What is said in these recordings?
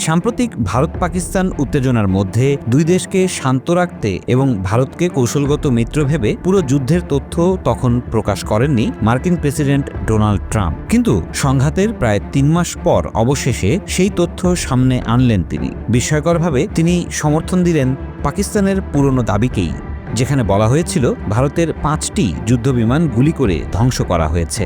সাম্প্রতিক ভারত পাকিস্তান উত্তেজনার মধ্যে দুই দেশকে শান্ত রাখতে এবং ভারতকে কৌশলগত মিত্র ভেবে পুরো যুদ্ধের তথ্য তখন প্রকাশ করেননি মার্কিন প্রেসিডেন্ট ডোনাল্ড ট্রাম্প। কিন্তু সংঘাতের প্রায় ৩ মাস পর অবশেষে সেই তথ্য সামনে আনলেন তিনি। বিস্ময়করভাবে তিনি সমর্থন দিলেন পাকিস্তানের পুরনো দাবিকেই, যেখানে বলা হয়েছিল ভারতের ৫টি যুদ্ধবিমান গুলি করে ধ্বংস করা হয়েছে।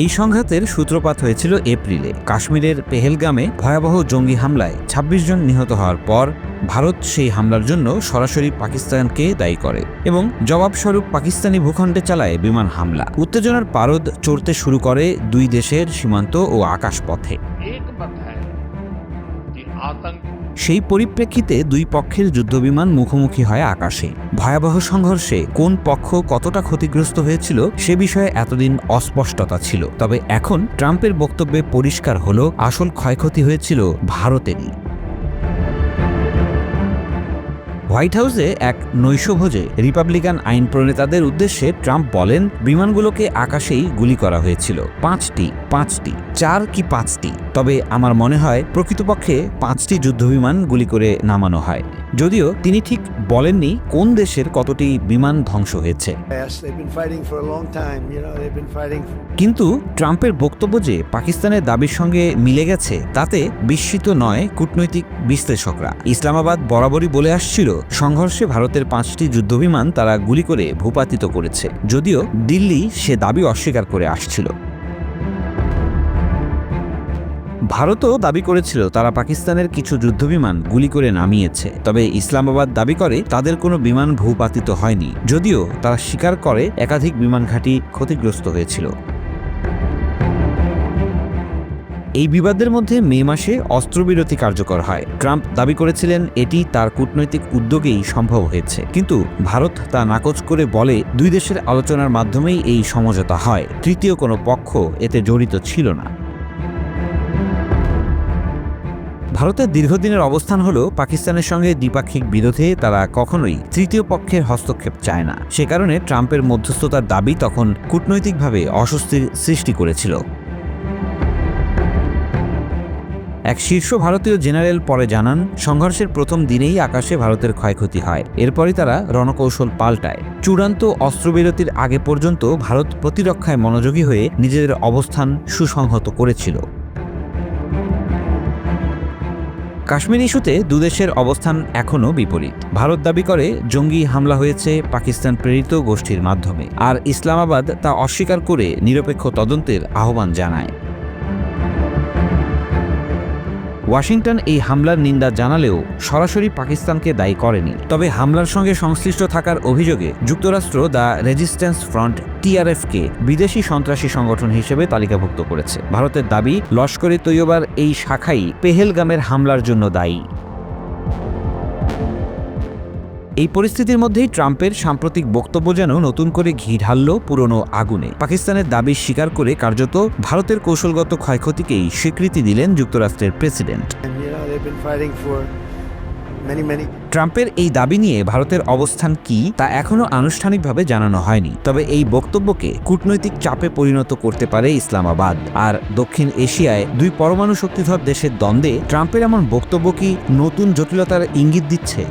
এই সংঘাতের সূত্রপাত হয়েছিল এপ্রিলে কাশ্মীরের পেহেলগামে ভয়াবহ জঙ্গি হামলায় ২৬ জন নিহত হওয়ার পর ভারত সেই হামলার জন্য সরাসরি পাকিস্তানকে দায়ী করে এবং জবাবস্বরূপ পাকিস্তানি ভূখণ্ডে চালায় বিমান হামলা। উত্তেজনার পারদ চড়তে শুরু করে দুই দেশের সীমান্ত ও আকাশপথে। সেই পরিপ্রেক্ষিতে দুই পক্ষের যুদ্ধবিমান মুখোমুখি হয় আকাশে। ভয়াবহ সংঘর্ষে কোন পক্ষ কতটা ক্ষতিগ্রস্ত হয়েছিল সে বিষয়ে এতদিন অস্পষ্টতা ছিল। তবে এখন ট্রাম্পের বক্তব্যে পরিষ্কার হল আসল ক্ষয়ক্ষতি হয়েছিল ভারতেরই। হোয়াইট হাউসে এক নৈশভোজে রিপাবলিকান আইন প্রণেতাদের উদ্দেশ্যে ট্রাম্প বলেন, বিমানগুলোকে আকাশেই গুলি করা হয়েছিল। ৫টি, ৪ কি ৫টি। তবে আমার মনে হয় প্রকৃতপক্ষে ৫টি যুদ্ধবিমান গুলি করে নামানো হয়। যদিও তিনি ঠিক বলেননি কোন দেশের কতটি বিমান ধ্বংস হয়েছে। কিন্তু ট্রাম্পের বক্তব্য যে পাকিস্তানের দাবির সঙ্গে মিলে গেছে তাতে বিস্মিত নয় কূটনৈতিক বিশ্লেষকরা। ইসলামাবাদ বরাবরই বলে আসছিল সংঘর্ষে ভারতের ৫টি যুদ্ধবিমান তারা গুলি করে ভূপাতিত করেছে, যদিও দিল্লি সে দাবি অস্বীকার করে আসছিল। ভারতও দাবি করেছিল তারা পাকিস্তানের কিছু যুদ্ধবিমান গুলি করে নামিয়েছে। তবে ইসলামাবাদ দাবি করে তাদের কোনো বিমান ভূপাতিত হয়নি, যদিও তারা স্বীকার করে একাধিক বিমান ঘাঁটি ক্ষতিগ্রস্ত হয়েছিল। এই বিবাদের মধ্যে মে মাসে অস্ত্রবিরতি কার্যকর হয়। ট্রাম্প দাবি করেছিলেন এটি তার কূটনৈতিক উদ্যোগেই সম্ভব হয়েছে, কিন্তু ভারত তা নাকচ করে বলে দুই দেশের আলোচনার মাধ্যমেই এই সমঝোতা হয়, তৃতীয় কোনো পক্ষ এতে জড়িত ছিল না। ভারতের দীর্ঘদিনের অবস্থান হল পাকিস্তানের সঙ্গে দ্বিপাক্ষিক বিরোধে তারা কখনোই তৃতীয় পক্ষের হস্তক্ষেপ চায় না। সে কারণে ট্রাম্পের মধ্যস্থতার দাবি তখন কূটনৈতিকভাবে অস্বস্তির সৃষ্টি করেছিল। এক শীর্ষ ভারতীয় জেনারেল পরে জানান, সংঘর্ষের প্রথম দিনেই আকাশে ভারতের ক্ষয়ক্ষতি হয়। এরপরই তারা রণকৌশল পাল্টায়। চূড়ান্ত অস্ত্রবিরতির আগে পর্যন্ত ভারত প্রতিরক্ষায় মনোযোগী হয়ে নিজেদের অবস্থান সুসংহত করেছিল। কাশ্মীর ইস্যুতে দুদেশের অবস্থান এখনও বিপরীত। ভারত দাবি করে জঙ্গি হামলা হয়েছে পাকিস্তান প্রেরিত গোষ্ঠীর মাধ্যমে, আর ইসলামাবাদ তা অস্বীকার করে নিরপেক্ষ তদন্তের আহ্বান জানায়। ওয়াশিংটন এই হামলার নিন্দা জানালেও সরাসরি পাকিস্তানকে দায়ী করেনি। তবে হামলার সঙ্গে সংশ্লিষ্ট থাকার অভিযোগে যুক্তরাষ্ট্র দ্য রেজিস্ট্যান্স ফ্রন্ট TRF-কে বিদেশি সন্ত্রাসী সংগঠন হিসেবে তালিকাভুক্ত করেছে। ভারতের দাবি লস্করে তৈয়বার এই শাখাই পেহেলগামের হামলার জন্য দায়ী। এই পরিস্থিতির মধ্যেই ট্রাম্পের সাম্প্রতিক বক্তব্য যেন নতুন করে ঘি ঢালল পুরনো আগুনে। পাকিস্তানের দাবি স্বীকার করে কার্যত ভারতের কৌশলগত ক্ষয়ক্ষতিকেই স্বীকৃতি দিলেন যুক্তরাষ্ট্রের প্রেসিডেন্ট। ট্রাম্পের এই দাবি নিয়ে ভারতের অবস্থান কি তা এখনও আনুষ্ঠানিকভাবে জানানো হয়নি। তবে এই বক্তব্যকে কূটনৈতিক চাপে পরিণত করতে পারে ইসলামাবাদ। আর দক্ষিণ এশিয়ায় দুই পরমাণু শক্তিধর দেশের দ্বন্দ্বে ট্রাম্পের এমন বক্তব্য কি নতুন জটিলতার ইঙ্গিত দিচ্ছে?